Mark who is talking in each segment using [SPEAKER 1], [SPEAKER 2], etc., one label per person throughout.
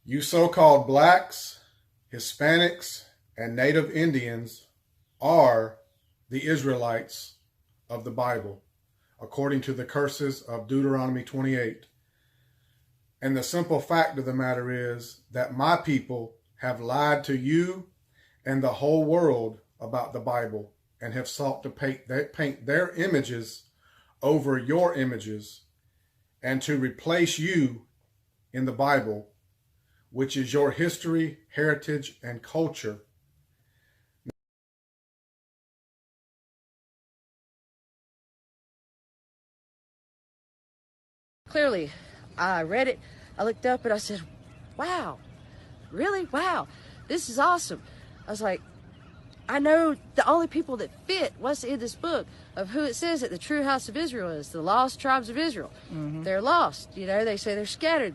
[SPEAKER 1] You so-called blacks, Hispanics, and Native Indians are the Israelites of the Bible, according to the curses of Deuteronomy 28. And the simple fact of the matter is that my people have lied to you and the whole world about the Bible and have sought to paint their images over your images and to replace you in the Bible, which is your history, heritage, and culture.
[SPEAKER 2] Clearly, I read it, I looked up and I said, wow, really? Wow, this is awesome. I was like, I know the only people that fit what's in this book of who it says that the true house of Israel is, the lost tribes of Israel. They're lost, you know, they say they're scattered.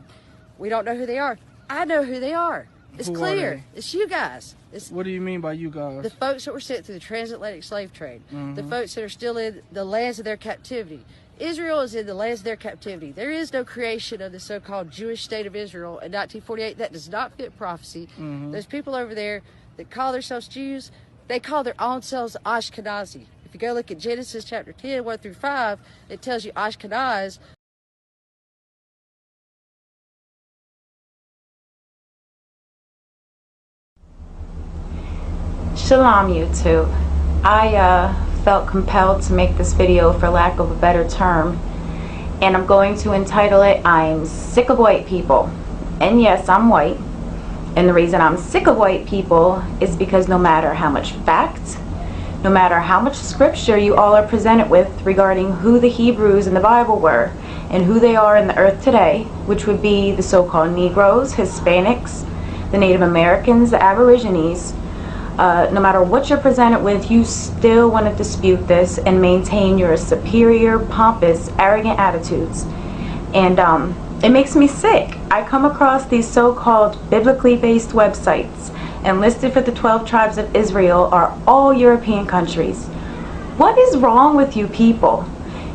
[SPEAKER 2] We don't know who they are. I know who they are. It's clear. It's you guys.
[SPEAKER 3] What do you mean by you guys?
[SPEAKER 2] The folks that were sent through the transatlantic slave trade. The folks that are still in the lands of their captivity. Israel is in the lands of their captivity. There is no creation of the so-called Jewish state of Israel in 1948. That does not fit prophecy. Those people over there that call themselves Jews, they call their own selves Ashkenazi. If you go look at Genesis chapter 10, 1 through 5, it tells you Ashkenaz.
[SPEAKER 4] Shalom, YouTube. I felt compelled to make this video, for lack of a better term, and I'm going to entitle it, I'm Sick of White People. And yes, I'm white, and the reason I'm sick of white people is because no matter how much fact, no matter how much scripture you all are presented with regarding who the Hebrews in the Bible were and who they are in the earth today, which would be the so-called Negroes, Hispanics, the Native Americans, the Aborigines, no matter what you're presented with, you still want to dispute this and maintain your superior, pompous, arrogant attitudes. And it makes me sick. I come across these so-called biblically based websites, and listed for the 12 tribes of Israel are all European countries. What is wrong with you people?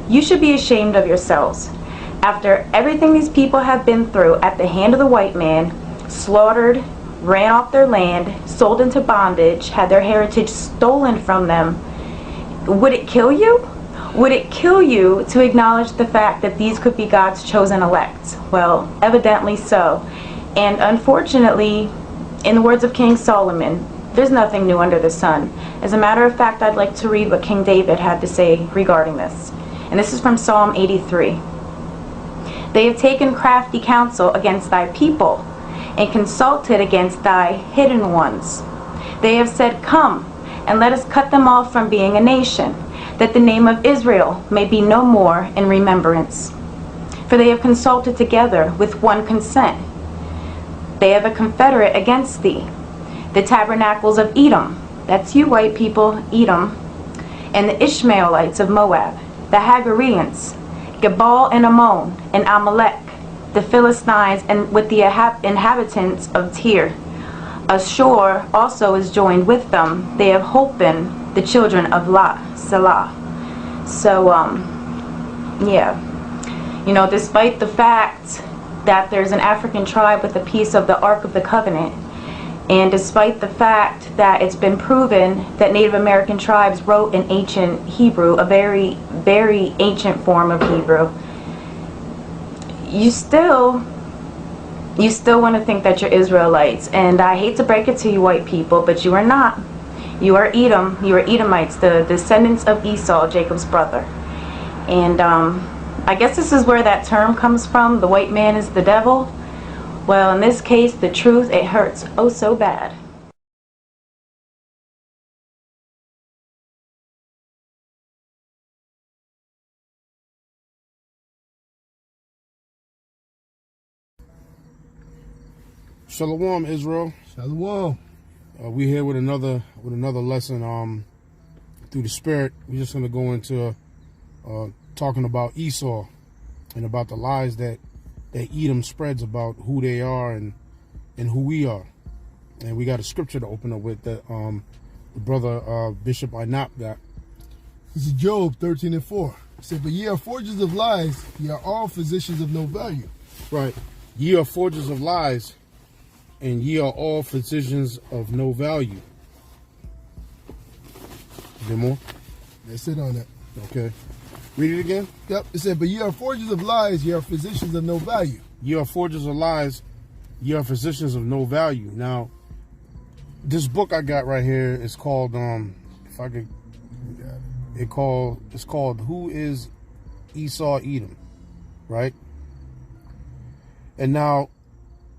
[SPEAKER 4] You should be ashamed of yourselves. After everything these people have been through at the hand of the white man, slaughtered, ran off their land, sold into bondage, had their heritage stolen from them, would it kill you? Would it kill you to acknowledge the fact that these could be God's chosen elect? Well, evidently so. And unfortunately, in the words of King Solomon, there's nothing new under the sun. As a matter of fact, I'd like to read what King David had to say regarding this. And this is from Psalm 83. They have taken crafty counsel against thy people, and consulted against thy hidden ones. They have said, come, and let us cut them off from being a nation, that the name of Israel may be no more in remembrance. For they have consulted together with one consent. They have a confederate against thee, the tabernacles of Edom, that's you white people, Edom, and the Ishmaelites of Moab, the Hagareans, Gebal and Ammon, and Amalek, the Philistines, and with the inhabitants of Tyre. Ashur also is joined with them. They have holpen the children of Selah. So, yeah. You know, despite the fact that there's an African tribe with a piece of the Ark of the Covenant, and despite the fact that it's been proven that Native American tribes wrote in ancient Hebrew, a very, very ancient form of Hebrew, you still want to think that you're Israelites. And I hate to break it to you white people, but you are not. You are Edom. You are Edomites, the descendants of Esau, Jacob's brother. And I guess this is where that term comes from, the white man is the devil. Well, in this case, the truth, it hurts oh so bad.
[SPEAKER 5] Shalom, Israel.
[SPEAKER 6] Shalom.
[SPEAKER 5] We here with another lesson through the Spirit. We're just going to go into talking about Esau and about the lies that Edom spreads about who they are and who we are. And we got a scripture to open up with that the brother Bishop Inap got.
[SPEAKER 6] This is Job 13:4. It said, but ye are forgers of lies, ye are all physicians of no value.
[SPEAKER 5] Right. Ye are forgers of lies, and ye are all physicians of no value. Is there more?
[SPEAKER 6] That's it on that.
[SPEAKER 5] Okay. Read it again.
[SPEAKER 6] Yep. It said, but ye are forgers of lies, ye are physicians of no value.
[SPEAKER 5] Ye are forgers of lies, ye are physicians of no value. Now, this book I got right here is called, if I could, it's called Who is Esau Edom, right? And now,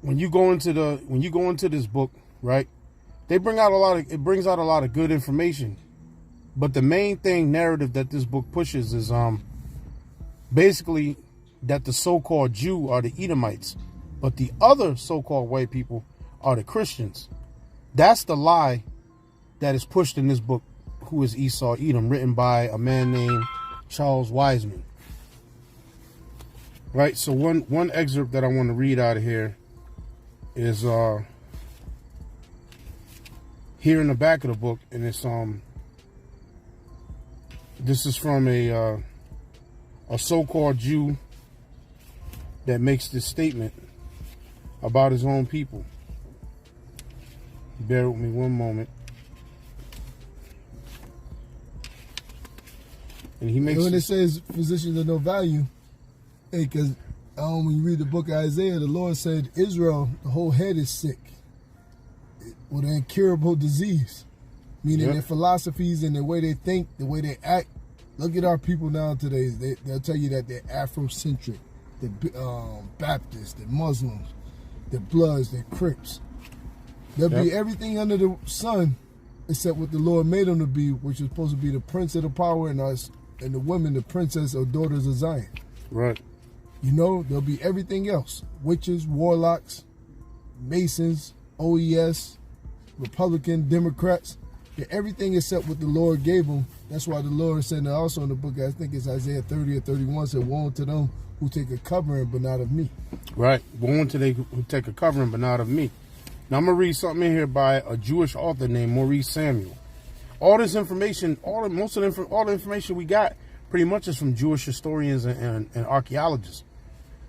[SPEAKER 5] when you go into this book, right, it brings out a lot of good information. But the main narrative that this book pushes is basically that the so-called Jew are the Edomites, but the other so-called white people are the Christians. That's the lie that is pushed in this book, Who is Esau Edom, written by a man named Charles Wiseman. Right, so one excerpt that I want to read out of here is here in the back of the book, and it's this is from a so-called Jew that makes this statement about his own people. Bear with me one moment. And he makes...
[SPEAKER 6] When it says physicians of no value, hey, because when you read the book of Isaiah, the Lord said, Israel, the whole head is sick with an incurable disease. Meaning their philosophies and the way they think, the way they act. Look at our people now today. They'll tell you that they're Afrocentric, they're Baptists, they're Muslims, they're Bloods, they're Crips. They'll be everything under the sun except what the Lord made them to be, which is supposed to be the prince of the power, and us and the women, the princess or daughters of Zion.
[SPEAKER 5] Right.
[SPEAKER 6] You know, there'll be everything else. Witches, warlocks, Masons, OES, Republican, Democrats. Yeah, everything except what the Lord gave them. That's why the Lord said also in the book, I think it's Isaiah 30 or 31, said, woe unto them who take a covering, but not of me. Right.
[SPEAKER 5] Woe unto they who take a covering, but not of me. Now, I'm going to read something in here by a Jewish author named Maurice Samuel. All this information, all the information we got pretty much is from Jewish historians and archaeologists.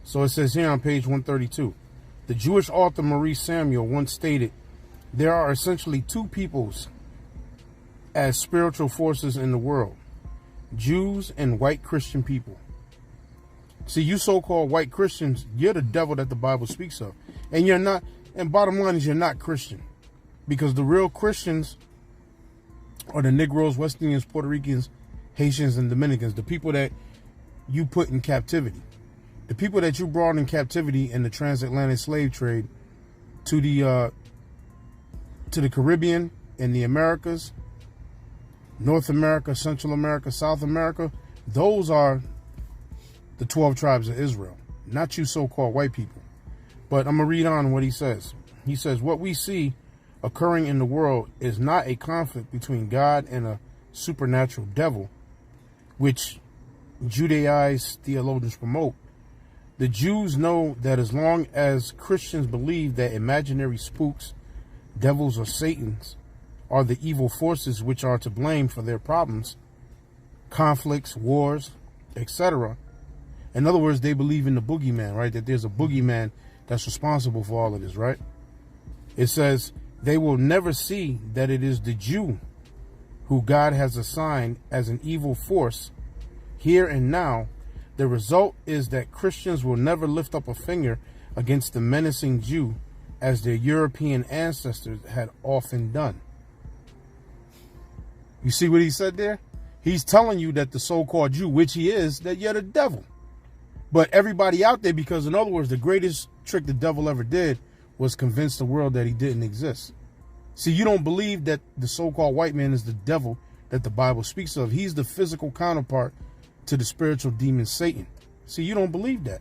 [SPEAKER 5] So it says here on page 132, the Jewish author Maurice Samuel once stated, there are essentially two peoples as spiritual forces in the world, Jews and white Christian people. See, you so-called white Christians, you're the devil that the Bible speaks of. And you're not, and bottom line is you're not Christian. Because the real Christians are the Negroes, West Indians, Puerto Ricans, Haitians, and Dominicans, the people that you put in captivity. The people that you brought in captivity in the transatlantic slave trade to the Caribbean and the Americas, North America, Central America, South America, those are the 12 tribes of Israel, not you so-called white people. But I'm going to read on what he says. He says, what we see occurring in the world is not a conflict between God and a supernatural devil, which Judaized theologians promote. The Jews know that as long as Christians believe that imaginary spooks, devils, or Satans are the evil forces which are to blame for their problems, conflicts, wars, etc. In other words, they believe in the boogeyman, right? That there's a boogeyman that's responsible for all of this, right? It says they will never see that it is the Jew who God has assigned as an evil force here and now. The result is that Christians will never lift up a finger against the menacing Jew as their European ancestors had often done. You see what he said there? He's telling you that the so-called Jew, which he is, that you're the devil. But everybody out there, because in other words, the greatest trick the devil ever did was convince the world that he didn't exist. See, you don't believe that the so-called white man is the devil that the Bible speaks of. He's the physical counterpart to the spiritual demon Satan. See, you don't believe that.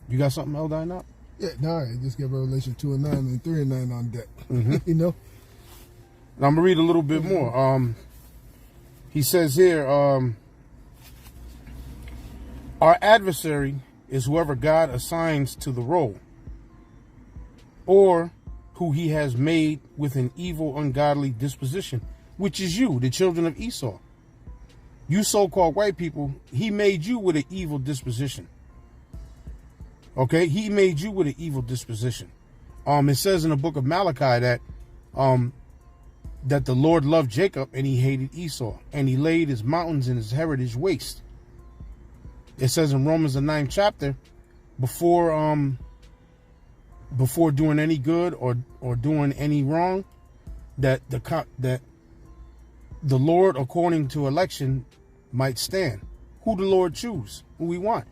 [SPEAKER 5] You got something else, Dinah?
[SPEAKER 6] Yeah, no, I just got Revelation 2 and 9 and 3 and 9 on deck. You know?
[SPEAKER 5] Now, I'm going to read a little bit more. He says here, our adversary is whoever God assigns to the role, or who he has made with an evil, ungodly disposition, which is you, the children of Esau. You so-called white people, he made you with an evil disposition. Okay? He made you with an evil disposition. It says in the book of Malachi that that the Lord loved Jacob and he hated Esau, and he laid his mountains and his heritage waste. It says in Romans the 9th chapter, before doing any good or doing any wrong, that the Lord, according to election, might stand. Who the Lord choose? Who we want?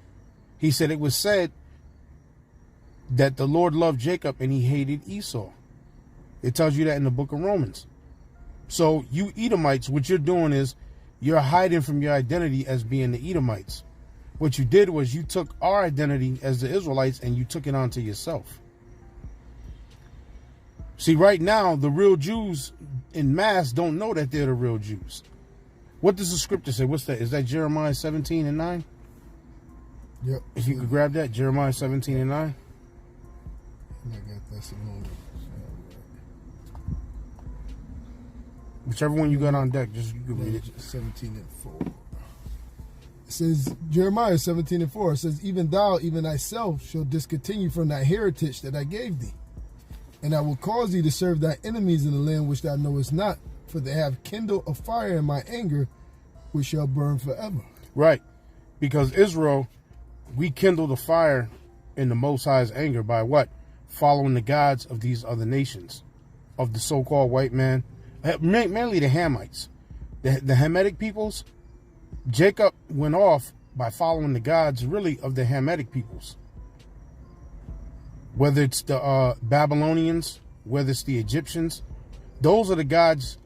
[SPEAKER 5] He said it was said that the Lord loved Jacob and he hated Esau. It tells you that in the book of Romans. So you Edomites, what you're doing is you're hiding from your identity as being the Edomites. What you did was you took our identity as the Israelites and you took it onto yourself. See, right now, the real Jews in mass don't know that they're the real Jews. What does the scripture say? What's that? Is that Jeremiah 17 and 9?
[SPEAKER 6] Yep.
[SPEAKER 5] If you could grab that, Jeremiah 17 and 9.
[SPEAKER 6] I got that some.
[SPEAKER 5] Whichever one you got on deck, just you can read it.
[SPEAKER 6] 17 and 4. It says, Jeremiah 17 and 4, it says, even thou, even thyself, shall discontinue from thy heritage that I gave thee. And I will cause thee to serve thy enemies in the land which thou knowest not, for they have kindled a fire in my anger, which shall burn forever.
[SPEAKER 5] Right. Because Israel, we kindled a fire in the Most High's anger by what? Following the gods of these other nations, of the so-called white man, mainly the Hamites. The Hamitic peoples, Jacob went off by following the gods, really, of the Hamitic peoples. Whether it's the Babylonians, whether it's the Egyptians, those are the gods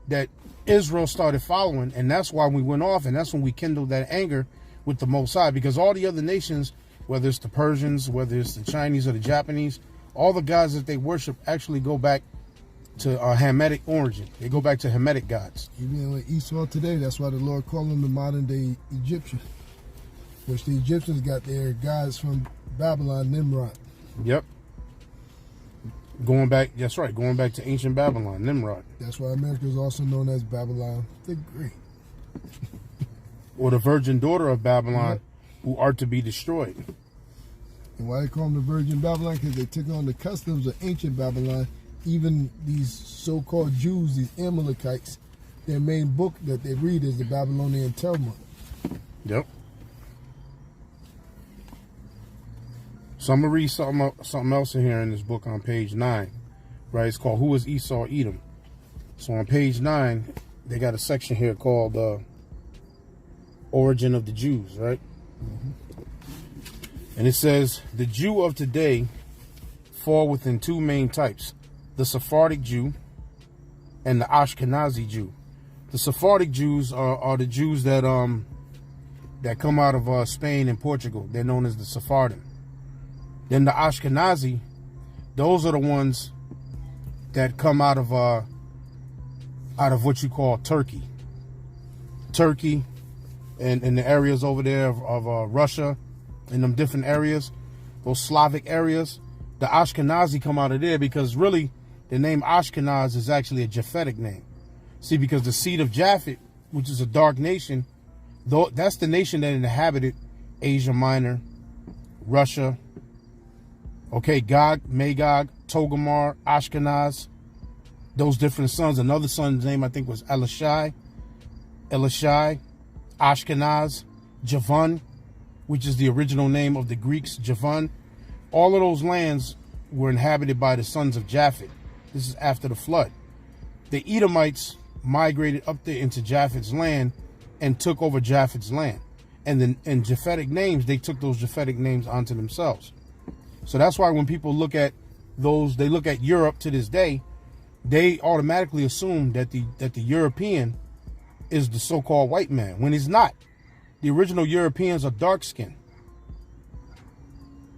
[SPEAKER 5] that Israel started following, and that's why we went off, and that's when we kindled that anger with the Most High, because all the other nations, whether it's the Persians, whether it's the Chinese or the Japanese, all the gods that they worship actually go back to Hamitic origin. They go back to Hamitic gods.
[SPEAKER 6] Even with Esau today, that's why the Lord called them the modern day Egyptian, which the Egyptians got their gods from Babylon, Nimrod.
[SPEAKER 5] Yep. Going back, that's right, going back to ancient Babylon, Nimrod.
[SPEAKER 6] That's why America is also known as Babylon the Great.
[SPEAKER 5] Or the virgin daughter of Babylon,
[SPEAKER 6] yep,
[SPEAKER 5] who are to be destroyed.
[SPEAKER 6] And why they call them the virgin Babylon? Because they took on the customs of ancient Babylon. Even these so-called Jews, these Amalekites, their main book that they read is the Babylonian Talmud.
[SPEAKER 5] Yep. So I'm going to read something else in here in this book on page 9. Right? It's called Who is Esau Edom? So on page 9, they got a section here called Origin of the Jews, right? Mm-hmm. And it says, the Jew of today fall within two main types, the Sephardic Jew and the Ashkenazi Jew. The Sephardic Jews are the Jews that come out of Spain and Portugal. They're known as the Sephardim. Then the Ashkenazi, those are the ones that come out of what you call Turkey. Turkey and the areas over there of Russia, in them different areas, those Slavic areas. The Ashkenazi come out of there because really the name Ashkenaz is actually a Japhetic name. See, because the seed of Japhet, which is a dark nation, that's the nation that inhabited Asia Minor, Russia, okay, Gog, Magog, Togarmah, Ashkenaz, those different sons. Another son's name, I think, was Elishai, Ashkenaz, Javan, which is the original name of the Greeks, Javan. All of those lands were inhabited by the sons of Japhet. This is after the flood. The Edomites migrated up there into Japhet's land and took over Japhet's land. And then in Japhetic names, they took those Japhetic names onto themselves. So that's why when people look at those, they look at Europe to this day, they automatically assume that the European is the so-called white man, when he's not. The original Europeans are dark-skinned.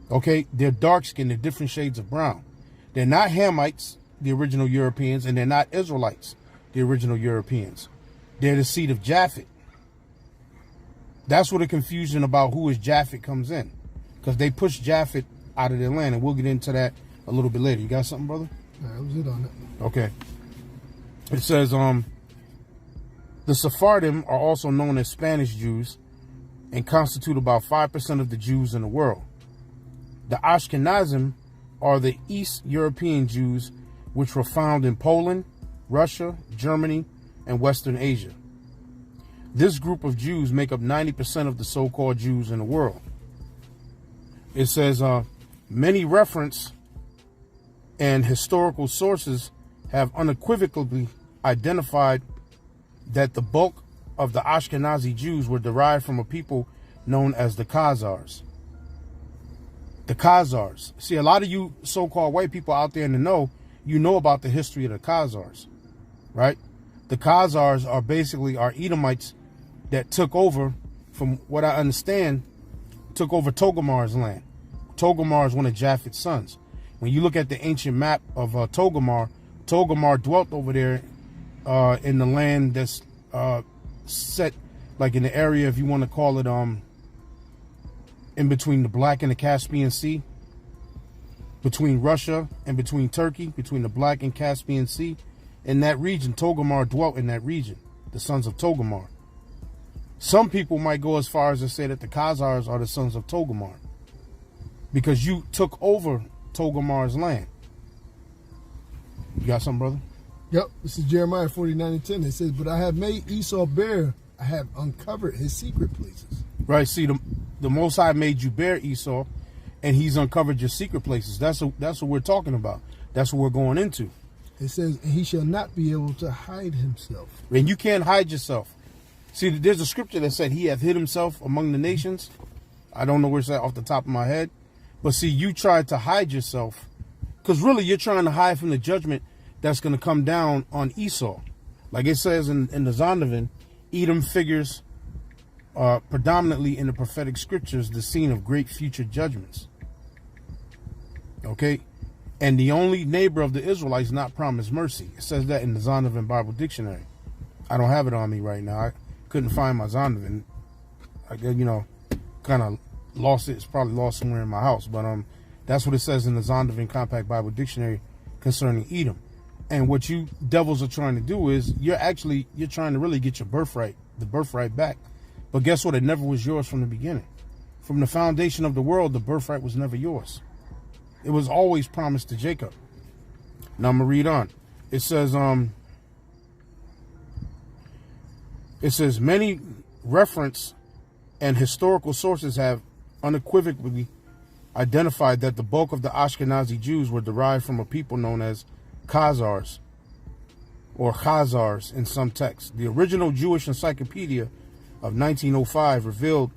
[SPEAKER 5] Okay, they're dark-skinned, they're different shades of brown. They're not Hamites, the original Europeans, and they're not Israelites, the original Europeans. They're the seed of Japhet. That's where the confusion about who is Japhet comes in, because they pushed Japhet out of their land, and we'll get into that a little bit later. You got something, brother?
[SPEAKER 6] That was it on it.
[SPEAKER 5] Okay. It says, the Sephardim are also known as Spanish Jews and constitute about 5% of the Jews in the world. The Ashkenazim are the East European Jews, which were found in Poland, Russia, Germany, and Western Asia. This group of Jews make up 90% of the so-called Jews in the world. It says, many reference and historical sources have unequivocally identified that the bulk of the Ashkenazi Jews were derived from a people known as the Khazars. The Khazars. See, a lot of you so-called white people out there in the know, you know about the history of the Khazars, right? The Khazars are basically our Edomites that took over, from what I understand, took over Togarmar's land. Togarmar is one of Japhet's sons. When you look at the ancient map of Togarmar, Togarmar dwelt over there in the land that's set like in the area, if you want to call it, in between the Black and the Caspian Sea, between Russia and between Turkey, between the Black and Caspian Sea. In that region, Togarmar dwelt in that region, the sons of Togarmar. Some people might go as far as to say that the Khazars are the sons of Togarmar, because you took over Togarmar's land. You got something, brother?
[SPEAKER 6] Yep, this is Jeremiah 49:10. It says, but I have made Esau bare, I have uncovered his secret places.
[SPEAKER 5] Right, see, the Most High made you bare, Esau, and he's uncovered your secret places. That's what we're talking about. That's what we're going into.
[SPEAKER 6] It says, and he shall not be able to hide himself.
[SPEAKER 5] And you can't hide yourself. See, there's a scripture that said he hath hid himself among the nations. I don't know where it's at off the top of my head. But see, you tried to hide yourself, because really you're trying to hide from the judgment that's going to come down on Esau. Like it says in the Zondervan, Edom figures predominantly in the prophetic scriptures the scene of great future judgments. Okay? And the only neighbor of the Israelites not promised mercy. It says that in the Zondervan Bible Dictionary. I don't have it on me right now. I couldn't find my Zondervan. I kind of lost it. It's probably lost somewhere in my house. But that's what it says in the Zondervan Compact Bible Dictionary concerning Edom. And what you devils are trying to do is you're trying to really get your birthright, the birthright back. But guess what? It never was yours from the beginning. From the foundation of the world, the birthright was never yours. It was always promised to Jacob. Now I'm gonna read on. It says, many reference and historical sources have unequivocally identified that the bulk of the Ashkenazi Jews were derived from a people known as Khazars, or Khazars in some texts. The original Jewish encyclopedia of 1905 revealed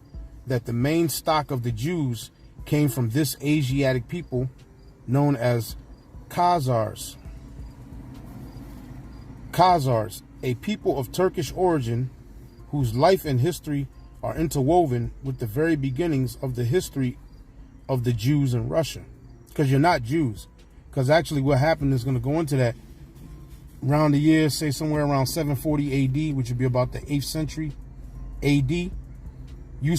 [SPEAKER 5] that the main stock of the Jews came from this Asiatic people known as Khazars. Khazars, a people of Turkish origin whose life and history are interwoven with the very beginnings of the history of the Jews in Russia. Because you're not Jews. Because actually what happened is going to go into that around the year, say somewhere around 740 AD, which would be about the 8th century AD. You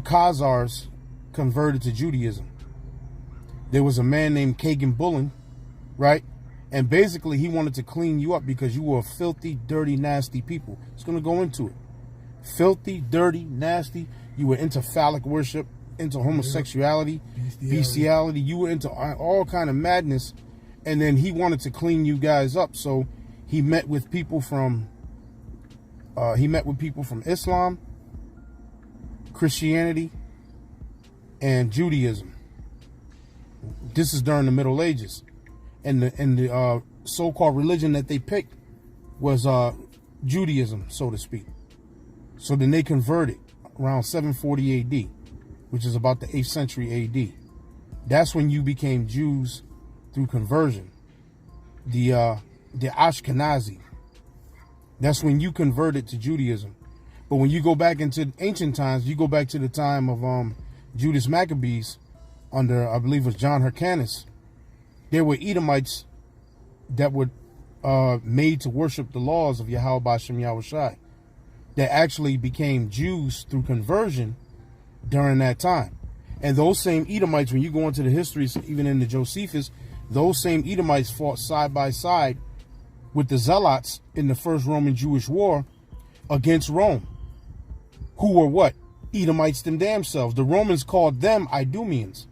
[SPEAKER 5] Khazars converted to Judaism. There was a man named Kagan Bullen, right? And basically he wanted to clean you up because you were a filthy, dirty, nasty people. It's going to go into it. Filthy, dirty, nasty. You were into phallic worship, into homosexuality, bestiality. You were into all kind of madness. And then he wanted to clean you guys up. So he met with people from Islam, Christianity, and Judaism. This is during the Middle Ages. And the so-called religion that they picked was Judaism, so to speak. So then they converted around 740 AD, which is about the 8th century AD. That's when you became Jews through conversion. The Ashkenazi. That's when you converted to Judaism. But when you go back into ancient times, you go back to the time of Judas Maccabees under, I believe it was John Hyrcanus. There were Edomites that were made to worship the laws of Yahweh Bashem Yahushai, that actually became Jews through conversion during that time. And those same Edomites, when you go into the histories, even in the Josephus, those same Edomites fought side by side with the Zealots in the First Roman Jewish War against Rome, who were what? Edomites them damn selves. The Romans called them Idumeans.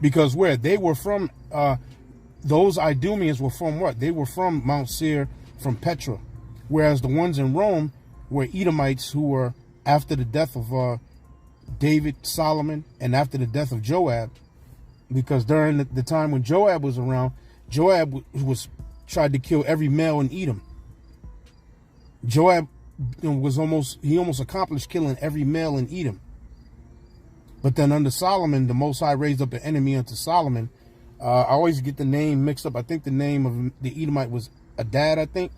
[SPEAKER 5] Because where they were from, those Idumeans were from what? They were from Mount Seir, from Petra. Whereas the ones in Rome were Edomites who were after the death of David, Solomon, and after the death of Joab. Because during the time when Joab was around, Joab was tried to kill every male in Edom. Joab was almost accomplished killing every male in Edom. But then under Solomon, the Most High raised up an enemy unto Solomon. I always get the name mixed up. I think the name of the Edomite was Adad, I think.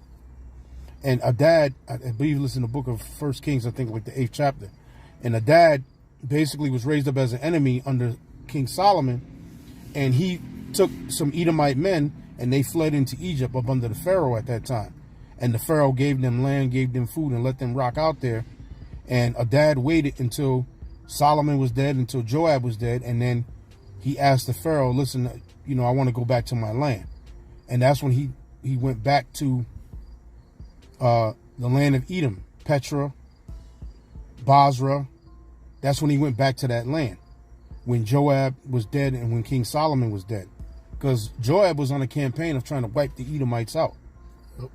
[SPEAKER 5] And Adad, I believe it's in the book of 1 Kings, I think like the 8th chapter. And Adad basically was raised up as an enemy under King Solomon. And he took some Edomite men and they fled into Egypt up under the Pharaoh at that time. And the Pharaoh gave them land, gave them food, and let them rock out there. And Adad waited until Solomon was dead, until Joab was dead. And then he asked the Pharaoh, listen, you know, I want to go back to my land. And that's when he went back to the land of Edom, Petra, Basra. That's when he went back to that land, when Joab was dead and when King Solomon was dead. Because Joab was on a campaign of trying to wipe the Edomites out. Yep.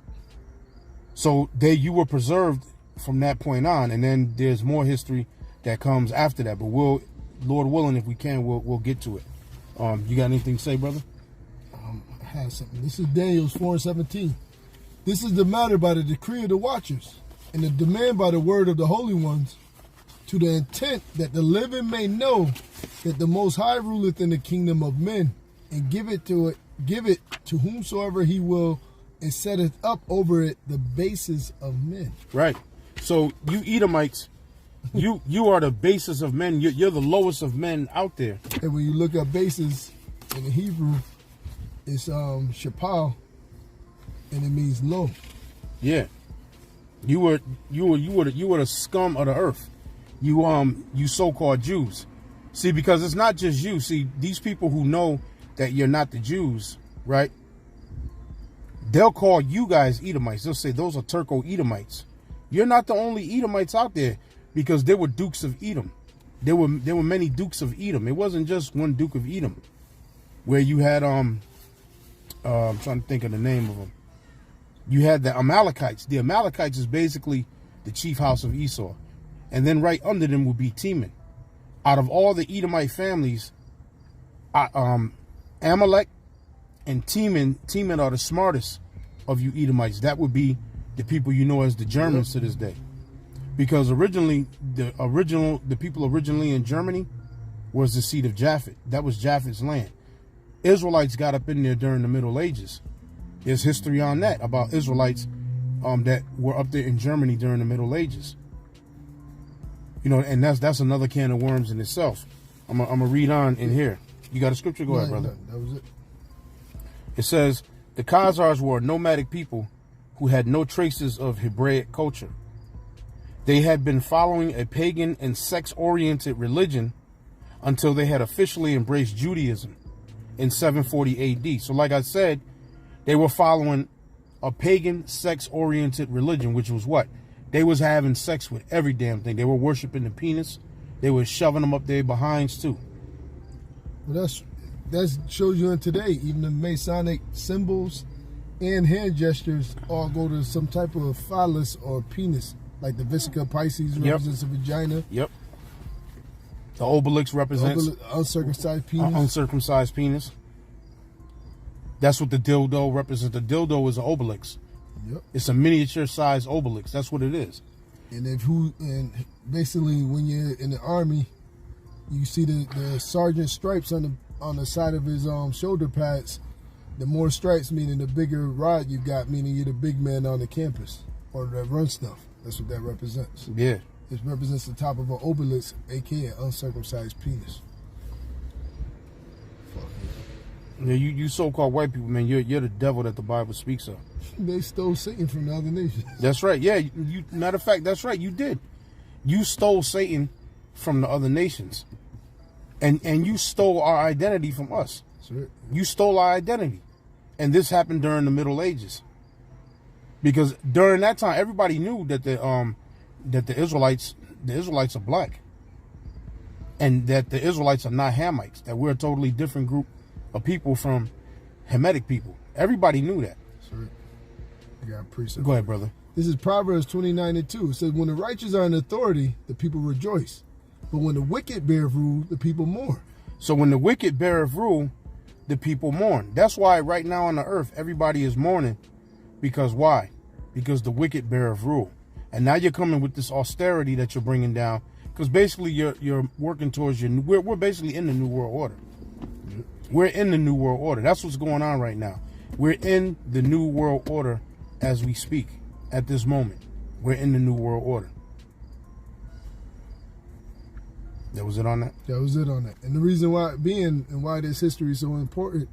[SPEAKER 5] So you were preserved from that point on, and then there's more history that comes after that. But we'll, Lord willing, if we can, we'll get to it. You got anything to say, brother?
[SPEAKER 6] I have something. This is Daniel's 4:17. This is the matter by the decree of the watchers, and the demand by the word of the holy ones, to the intent that the living may know that the Most High ruleth in the kingdom of men, and give it to whomsoever he will, and setteth up over it the bases of men. Right.
[SPEAKER 5] So you Edomites, you are the basis of men. You're the lowest of men out there.
[SPEAKER 6] And when you look at bases in the Hebrew, it's shapal, and it means low.
[SPEAKER 5] Yeah. You were the scum of the earth. You so-called Jews. See, because it's not just you. See, these people who know that you're not the Jews, right? They'll call you guys Edomites. They'll say those are Turco-Edomites. You're not the only Edomites out there, because there were dukes of Edom. There were many dukes of Edom. It wasn't just one Duke of Edom, where you had I'm trying to think of the name of them. You had the Amalekites. The Amalekites is basically the chief house of Esau, and then right under them would be Teman. Out of all the Edomite families, Amalek and Teman are the smartest of you Edomites. That would be the people you know as the Germans to this day. Because originally, the people originally in Germany was the seed of Japhet. That was Japhet's land. Israelites got up in there during the Middle Ages. There's history on that, about Israelites that were up there in Germany during the Middle Ages. You know, and that's another can of worms in itself. I'm gonna read on in here. You got a scripture? Go ahead, brother.
[SPEAKER 6] That was it.
[SPEAKER 5] It says, the Khazars were a nomadic people who had no traces of Hebraic culture. They had been following a pagan and sex-oriented religion until they had officially embraced Judaism in 740 AD. So like I said, they were following a pagan sex-oriented religion, which was what? They was having sex with every damn thing. They were worshiping the penis. They were shoving them up their behinds too.
[SPEAKER 6] Well, that shows you in today, even the Masonic symbols and hand gestures all go to some type of phallus or penis. Like the Vesica Pisces represents a vagina.
[SPEAKER 5] Yep. The obelix represents
[SPEAKER 6] uncircumcised penis.
[SPEAKER 5] Uncircumcised penis. That's what the dildo represents. The dildo is an obelix. Yep. It's a miniature size obelix. That's what it is.
[SPEAKER 6] And basically when you're in the army, you see the sergeant stripes on the side of his shoulder pads. The more stripes, meaning the bigger rod you got, meaning you're the big man on the campus or that run stuff. That's what that represents.
[SPEAKER 5] Yeah.
[SPEAKER 6] It represents the top of an obelisk, aka uncircumcised penis.
[SPEAKER 5] Yeah, you so-called white people, man, you're the devil that the Bible speaks of.
[SPEAKER 6] They stole Satan from the other nations.
[SPEAKER 5] That's right. Yeah, matter of fact, that's right. You did. You stole Satan from the other nations. And you stole our identity from us.
[SPEAKER 6] That's right.
[SPEAKER 5] You stole our identity. And this happened during the Middle Ages. Because during that time, everybody knew that the Israelites are black. and that the Israelites are not Hamites, that we're a totally different group of people from Hamitic people. Everybody knew that.
[SPEAKER 6] Sorry. I got a precept.
[SPEAKER 5] Go ahead, brother.
[SPEAKER 6] This is Proverbs 29:2. It says, when the righteous are in authority, the people rejoice. But when the wicked bear rule, the people mourn.
[SPEAKER 5] So when the wicked beareth rule, the people mourn. That's why right now on the earth, everybody is mourning. Because why? Because the wicked beareth rule. And now you're coming with this austerity that you're bringing down. Because basically you're working towards we're basically in the New World Order. We're in the New World Order. That's what's going on right now. We're in the New World Order as we speak at this moment. We're in the New World Order. That was it on that?
[SPEAKER 6] That was it on that. And the reason why and why this history is so important,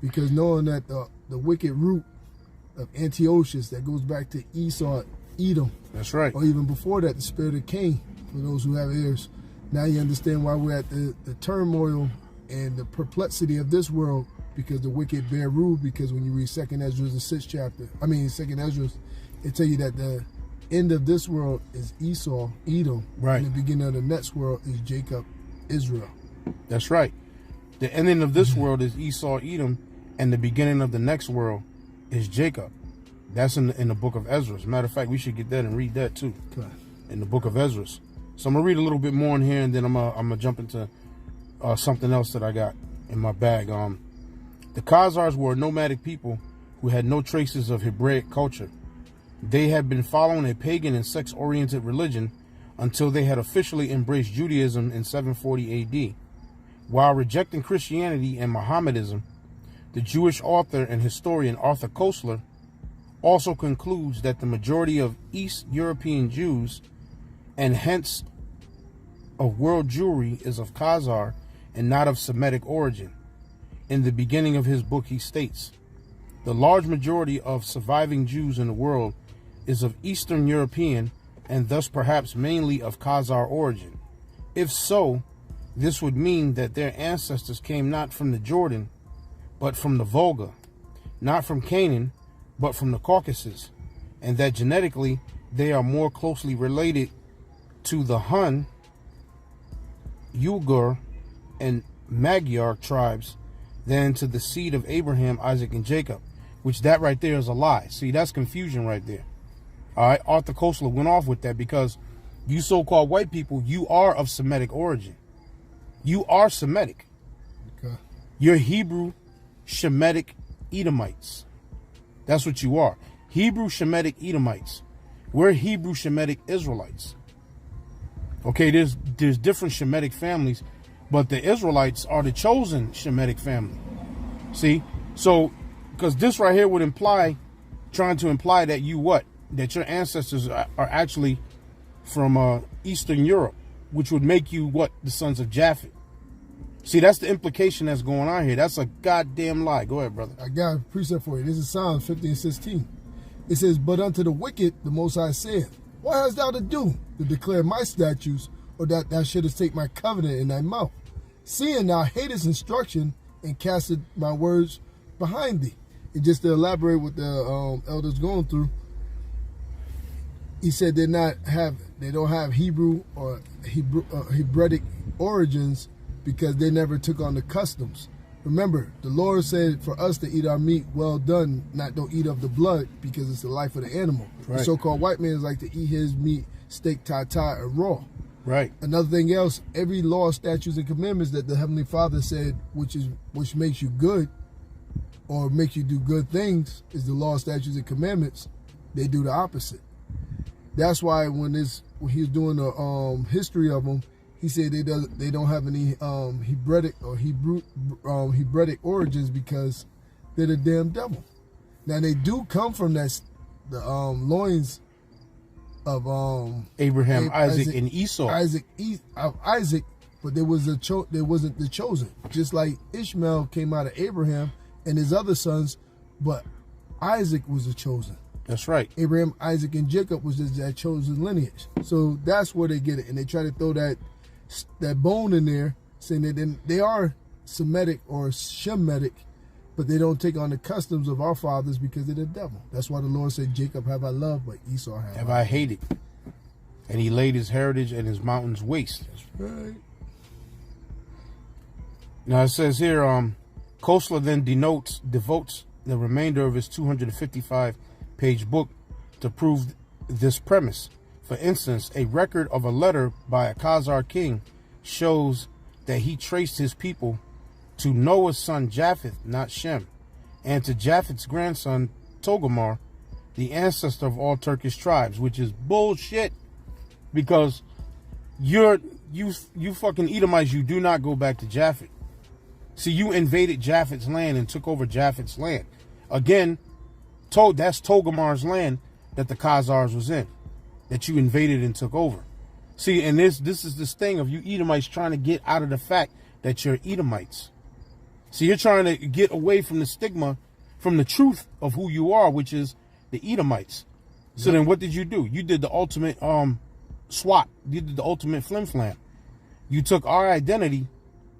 [SPEAKER 6] because knowing that the wicked root of Antiochus that goes back to Esau Edom.
[SPEAKER 5] That's right.
[SPEAKER 6] Or even before that, the spirit of Cain, for those who have ears. Now you understand why we're at the turmoil and the perplexity of this world, because the wicked bear rule. Because when you read 2nd Ezra, the 6th chapter, 2nd Ezra, it tell you that the end of this world is Esau, Edom.
[SPEAKER 5] Right.
[SPEAKER 6] And the beginning of the next world is Jacob, Israel.
[SPEAKER 5] That's right. The ending of this world is Esau, Edom, and the beginning of the next world is Jacob. That's in the book of Ezra. As a matter of fact, we should get that and read that too.
[SPEAKER 6] Okay.
[SPEAKER 5] In the book of Ezra. So I'm gonna read a little bit more in here, and then I'm gonna jump into something else that I got in my bag. The Khazars were a nomadic people who had no traces of Hebraic culture. They had been following a pagan and sex-oriented religion until they had officially embraced Judaism in 740 AD. While rejecting Christianity and Mohammedanism, the Jewish author and historian Arthur Koestler also concludes that the majority of East European Jews, and hence of world Jewry, is of Khazar and not of Semitic origin. In the beginning of his book, he states, the large majority of surviving Jews in the world is of Eastern European and thus perhaps mainly of Khazar origin. If so, this would mean that their ancestors came not from the Jordan, but from the Volga, not from Canaan, but from the Caucasus, and that genetically they are more closely related to the Hun, Uyghur, and Magyar tribes than to the seed of Abraham, Isaac, and Jacob, which that right there is a lie. See, that's confusion right there. All right, Arthur Koestler went off with that because you so-called white people, you are of Semitic origin. You are Semitic.
[SPEAKER 6] Okay.
[SPEAKER 5] You're Hebrew, Shemitic Edomites. That's what you are. Hebrew, Shemitic Edomites. We're Hebrew, Shemitic Israelites. Okay, there's different Shemitic families, but the Israelites are the chosen Shemitic family. See? So, because this right here would imply, trying to imply that you what? That your ancestors are actually from Eastern Europe, which would make you what? The sons of Japhet. See, that's the implication that's going on here. That's a goddamn lie. Go ahead, brother.
[SPEAKER 6] I got a precept for you. This is Psalms 15:16. It says, but unto the wicked the Most High saith, what hast thou to do to declare my statutes, or that thou shouldest take my covenant in thy mouth? Seeing thou hatest instruction and castest my words behind thee. And just to elaborate what the elders going through, he said they don't have Hebrew or Hebraic origins because they never took on the customs. Remember, the Lord said for us to eat our meat well done, not don't eat of the blood, because it's the life of the animal. Right. The so-called white man is like to eat his meat steak, ta-ta, or raw.
[SPEAKER 5] Right.
[SPEAKER 6] Another thing else, every law, statutes, and commandments that the Heavenly Father said, which makes you good or makes you do good things, is the law, statutes, and commandments. They do the opposite. That's why when he was doing the history of them, he said they don't have any Hebraic or Hebraic origins because they're the damn devil. Now they do come from the loins of
[SPEAKER 5] Abraham, Isaac, and Esau.
[SPEAKER 6] Isaac, but there wasn't the chosen. Just like Ishmael came out of Abraham and his other sons, but Isaac was the chosen.
[SPEAKER 5] That's right.
[SPEAKER 6] Abraham, Isaac, and Jacob was just that chosen lineage. So that's where they get it, and they try to throw that bone in there, saying that they are Semitic or Shemitic, but they don't take on the customs of our fathers because they're the devil. That's why the Lord said, Jacob have I loved, but Esau have I
[SPEAKER 5] hated. And he laid his heritage and his mountains waste.
[SPEAKER 6] That's right.
[SPEAKER 5] Now it says here, Kostler then devotes the remainder of his 255-page book to prove this premise. For instance, a record of a letter by a Khazar king shows that he traced his people to Noah's son Japheth, not Shem, and to Japheth's grandson Togarmah, the ancestor of all Turkish tribes, which is bullshit, because you fucking Edomites, you do not go back to Japheth. See, you invaded Japheth's land and took over Japheth's land. Again, that's Togarmah's land that the Khazars was in, that you invaded and took over. See, and this is this thing of you Edomites trying to get out of the fact that you're Edomites. See, you're trying to get away from the stigma, from the truth of who you are, which is the Edomites. So then what did you do? You did the ultimate swap. You did the ultimate flim-flam. You took our identity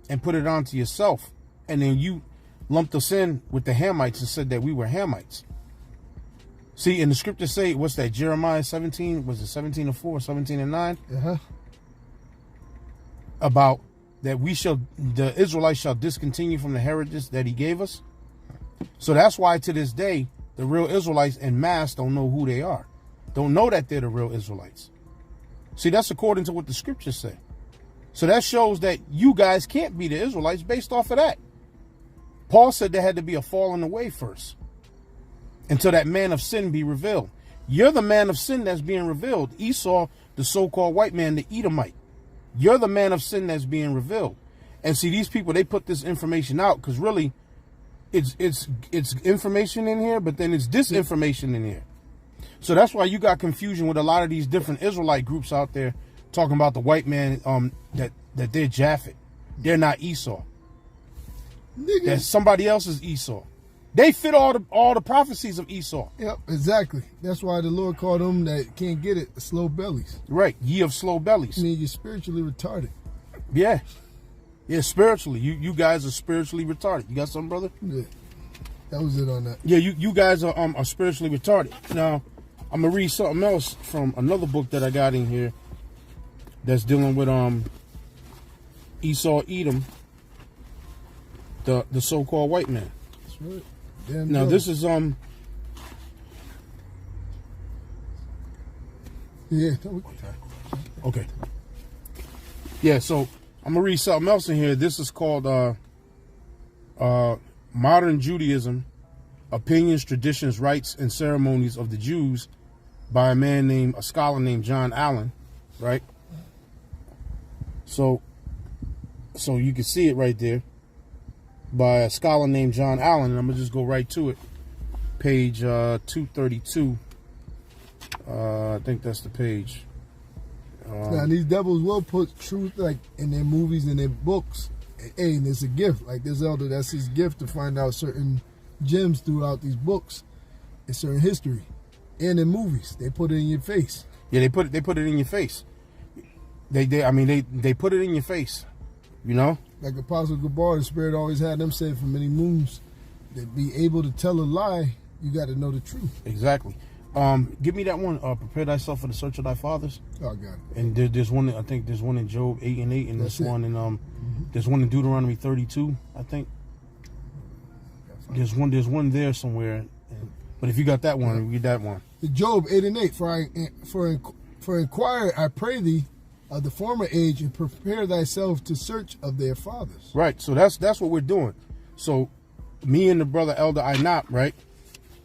[SPEAKER 5] and put it onto yourself. And then you lumped us in with the Hamites and said that we were Hamites. See, and the scriptures say, what's that, Jeremiah 17? Was it 17:4, 17:9?
[SPEAKER 6] Uh-huh.
[SPEAKER 5] About that the Israelites shall discontinue from the heritage that he gave us. So that's why to this day, the real Israelites en masse don't know who they are. Don't know that they're the real Israelites. See, that's according to what the scriptures say. So that shows that you guys can't be the Israelites based off of that. Paul said there had to be a falling away first, until that man of sin be revealed. You're the man of sin that's being revealed. Esau, the so-called white man, the Edomite. You're the man of sin that's being revealed. And see, these people, they put this information out because really it's information in here, but then it's disinformation in here. So that's why you got confusion with a lot of these different Israelite groups out there talking about the white man, that they're Japheth. They're not Esau.
[SPEAKER 6] Nigga.
[SPEAKER 5] That somebody else is Esau. They fit all the prophecies of Esau.
[SPEAKER 6] Yep, exactly. That's why the Lord called them that can't get it, slow bellies.
[SPEAKER 5] Right, ye of slow bellies.
[SPEAKER 6] I mean, you're spiritually retarded.
[SPEAKER 5] Yeah. Yeah, spiritually. You guys are spiritually retarded. You got something, brother?
[SPEAKER 6] Yeah. That was it on that.
[SPEAKER 5] Yeah, you guys are spiritually retarded. Now, I'm gonna read something else from another book that I got in here that's dealing with Esau Edom, the so-called white man.
[SPEAKER 6] That's right. Damn
[SPEAKER 5] now
[SPEAKER 6] no.
[SPEAKER 5] this is
[SPEAKER 6] yeah.
[SPEAKER 5] Okay. Yeah, so I'm gonna read something else in here. This is called Modern Judaism, Opinions, Traditions, Rites, and Ceremonies of the Jews by a scholar named John Allen, right? So you can see it right there by a scholar named John Allen, and I'm gonna just go right to it. Page 232. I think that's the page.
[SPEAKER 6] Now these devils will put truth like in their movies and their books. Hey, and it's a gift. Like this elder, that's his gift to find out certain gems throughout these books and certain history. And in movies, they put it in your face.
[SPEAKER 5] Yeah, they put it in your face. They put it in your face. You know?
[SPEAKER 6] Like Apostle Gabar, the Spirit always had them say for many moons, to be able to tell a lie, you got to know the truth.
[SPEAKER 5] Exactly. Give me that one. Prepare thyself for the search of thy fathers.
[SPEAKER 6] Oh, I got it.
[SPEAKER 5] And there's one. I think there's one in Job 8:8, and there's one in there's one in Deuteronomy 32. I think there's one there somewhere. But if you got that one, read that one.
[SPEAKER 6] The Job 8:8. For inquire, I pray thee, of the former age, and prepare thyself to search of their fathers.
[SPEAKER 5] Right. So that's what we're doing. So me and the brother Elder Inap, right?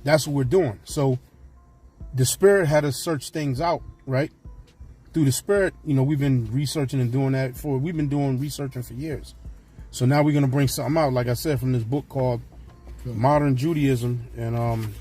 [SPEAKER 5] That's what we're doing. So the Spirit had us search things out, right? Through the Spirit, we've been researching and doing that we've been doing researching for years. So now we're going to bring something out, like I said, from this book called Modern Judaism. And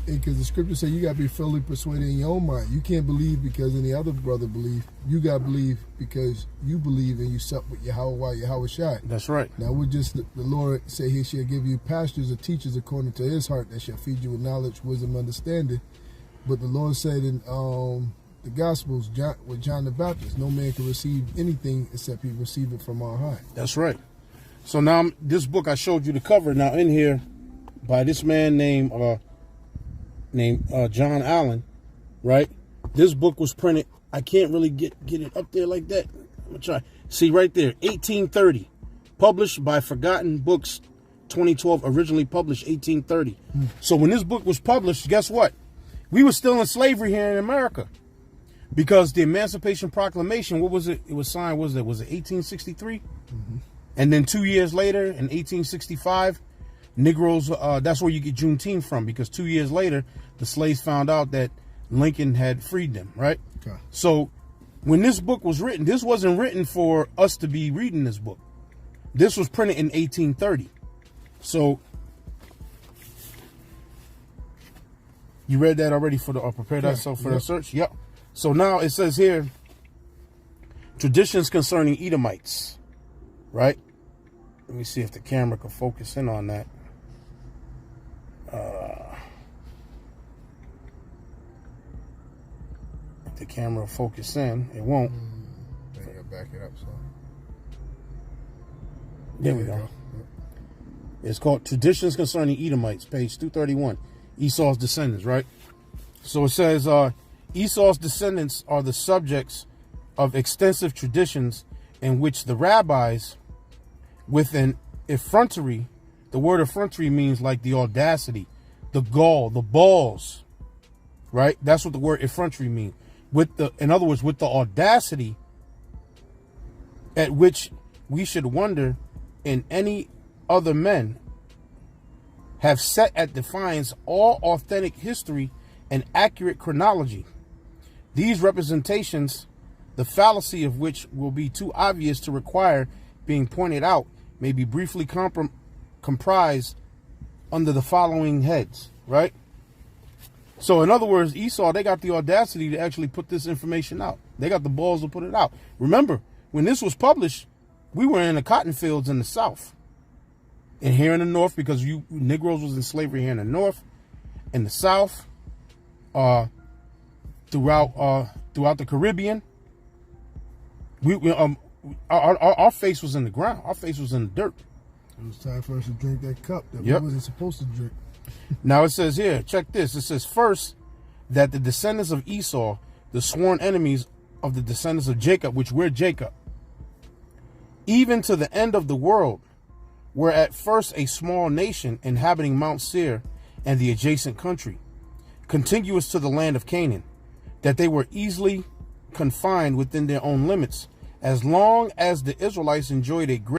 [SPEAKER 6] because the scripture says you got to be fully persuaded in your own mind. You can't believe because any other brother believe. You got to believe because you believe and you sup with Yahweh Shai.
[SPEAKER 5] That's right.
[SPEAKER 6] Now we're just, the Lord say he shall give you pastors or teachers according to his heart that shall feed you with knowledge, wisdom, understanding. But the Lord said in the Gospels with John the Baptist, no man can receive anything except he receive it from on high.
[SPEAKER 5] That's right. So now this book I showed you the cover now in here by this man named John Allen, right? This book was printed. I can't really get it up there like that. I'm gonna try. See right there, 1830, Published by Forgotten Books, 2012, originally published 1830. So when this book was published, guess what? We were still in slavery here in America. Because the Emancipation Proclamation, what was it? It was signed, was it 1863? And then 2 years later, in 1865, Negroes, that's where you get Juneteenth from, because 2 years later, the slaves found out that Lincoln had freed them, right?
[SPEAKER 6] Okay.
[SPEAKER 5] So when this book was written, this wasn't written for us to be reading this book. This was printed in 1830. So you read that already for the, or prepared thyself for the search? Yep. So now it says here, traditions concerning Edomites, right? Let me see if the camera can focus in on that. If the camera will focus in, it won't.
[SPEAKER 6] Then you gotta back it up. So
[SPEAKER 5] there we go. It's called Traditions Concerning Edomites, page 231. Esau's descendants, right? So it says, Esau's descendants are the subjects of extensive traditions in which the rabbis, with an effrontery, the word effrontery means like the audacity, the gall, the balls, right? That's what the word effrontery means. With the, in other words, with the audacity at which we should wonder in any other men, have set at defiance all authentic history and accurate chronology. These representations, the fallacy of which will be too obvious to require being pointed out, may be briefly comprised under the following heads, right? So in other words, Esau, they got the audacity to actually put this information out. They got the balls to put it out. Remember, when this was published, we were in the cotton fields in the South. And here in the North, because you Negroes was in slavery here in the North, in the South, throughout the Caribbean, our face was in the ground. Our face was in the dirt.
[SPEAKER 6] it was time for us to drink that cup that
[SPEAKER 5] Yep.
[SPEAKER 6] we wasn't supposed to drink.
[SPEAKER 5] Now it says here, check this. It says first that the descendants of Esau, the sworn enemies of the descendants of Jacob, which we're Jacob, even to the end of the world, were at first a small nation inhabiting Mount Seir and the adjacent country, contiguous to the land of Canaan, that they were easily confined within their own limits, as long as the Israelites enjoyed a great